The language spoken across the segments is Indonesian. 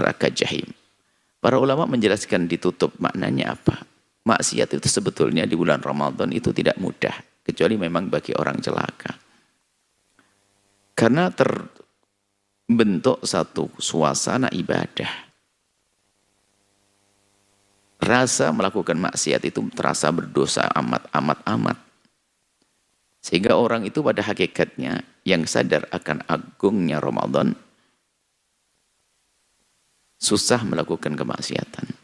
neraka jahim. Para ulama menjelaskan ditutup maknanya apa. Maksiat itu sebetulnya di bulan Ramadan itu tidak mudah, kecuali memang bagi orang celaka. Karena terbentuk satu suasana ibadah. Rasa melakukan maksiat itu terasa berdosa amat. Sehingga orang itu pada hakikatnya yang sadar akan agungnya Ramadan, susah melakukan kemaksiatan.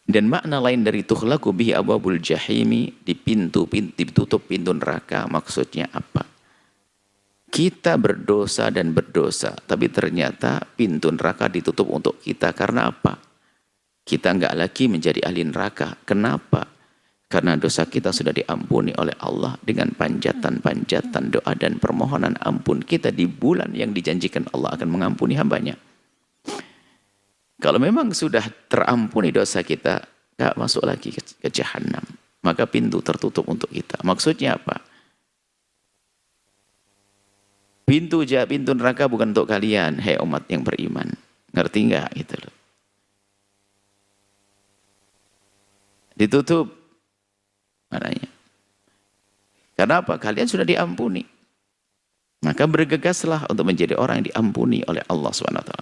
Dan makna lain dari tukhlaqu bihi abwabul jahimi, ditutup pintu neraka, maksudnya apa? Kita berdosa dan berdosa, tapi ternyata pintu neraka ditutup untuk kita. Karena apa? Kita enggak lagi menjadi ahli neraka. Kenapa? Karena dosa kita sudah diampuni oleh Allah dengan panjatan-panjatan doa dan permohonan ampun kita di bulan yang dijanjikan Allah akan mengampuni hambanya. Kalau memang sudah terampuni dosa kita, gak masuk lagi ke jahanam. Maka pintu tertutup untuk kita. Maksudnya apa? Pintu neraka bukan untuk kalian, hei umat yang beriman. Ngerti nggak gitu loh. Ditutup. Maknanya. Karena apa? Kalian sudah diampuni. Maka bergegaslah untuk menjadi orang yang diampuni oleh Allah SWT.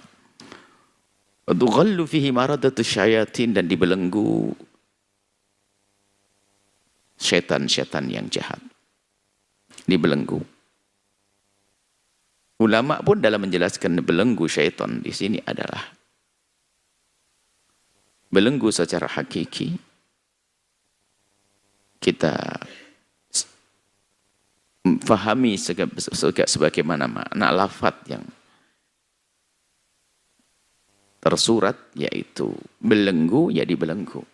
Tughallu fihi maradatu syayatin, dan dibelenggu setan-setan yang jahat. Dibelenggu. Ulama pun dalam menjelaskan belenggu syaitan di sini adalah belenggu secara hakiki. Kita fahami sebagaimana makna lafaz yang tersurat, yaitu belenggu ya dibelenggu.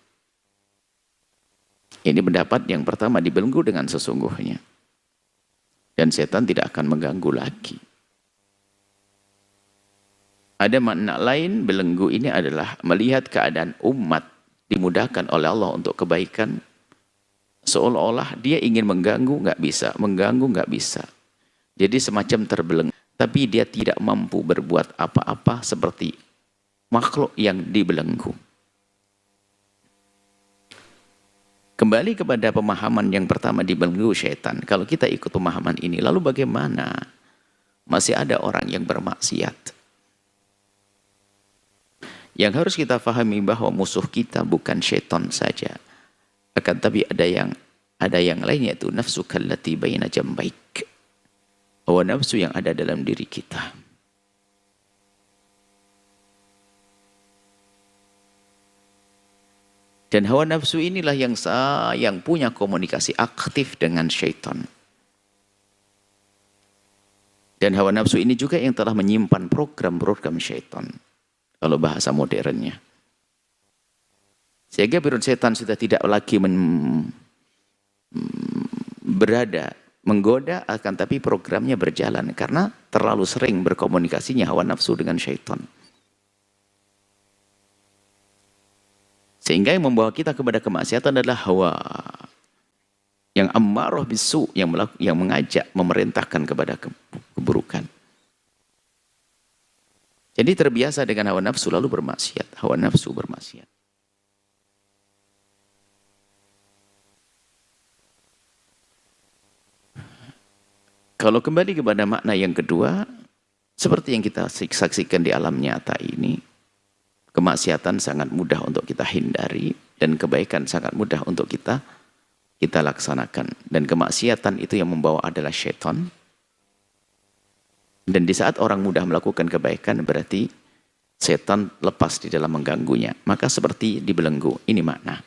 Ini pendapat yang pertama, dibelenggu dengan sesungguhnya. Dan setan tidak akan mengganggu lagi. Ada makna lain, belenggu ini adalah melihat keadaan umat dimudahkan oleh Allah untuk kebaikan, seolah-olah dia ingin mengganggu, nggak bisa, mengganggu nggak bisa. Jadi semacam terbelenggu, tapi dia tidak mampu berbuat apa-apa seperti makhluk yang dibelenggu. Kembali kepada pemahaman yang pertama, dibelenggu syaitan. Kalau kita ikut pemahaman ini, lalu bagaimana? Masih ada orang yang bermaksiat. Yang harus kita pahami bahwa musuh kita bukan syaitan saja. Akan tapi ada yang lain, yaitu nafsu kallati baina jambaik. Hawa nafsu yang ada dalam diri kita. Dan hawa nafsu inilah yang punya komunikasi aktif dengan syaitan. Dan hawa nafsu ini juga yang telah menyimpan program-program syaitan. Kalau bahasa modernnya. Sehingga perut setan sudah tidak lagi menggoda, akan tapi programnya berjalan. Karena terlalu sering berkomunikasinya hawa nafsu dengan syaitan. Sehingga yang membawa kita kepada kemaksiatan adalah hawa. Yang ammarah bisu, yang mengajak, memerintahkan kepada keburukan. Jadi terbiasa dengan hawa nafsu lalu bermaksiat. Hawa nafsu bermaksiat. Kalau kembali kepada makna yang kedua, seperti yang kita saksikan di alam nyata ini, kemaksiatan sangat mudah untuk kita hindari, dan kebaikan sangat mudah untuk kita laksanakan. Dan kemaksiatan itu yang membawa adalah syaitan. Dan di saat orang mudah melakukan kebaikan, berarti setan lepas di dalam mengganggunya. Maka seperti dibelenggu. Ini makna.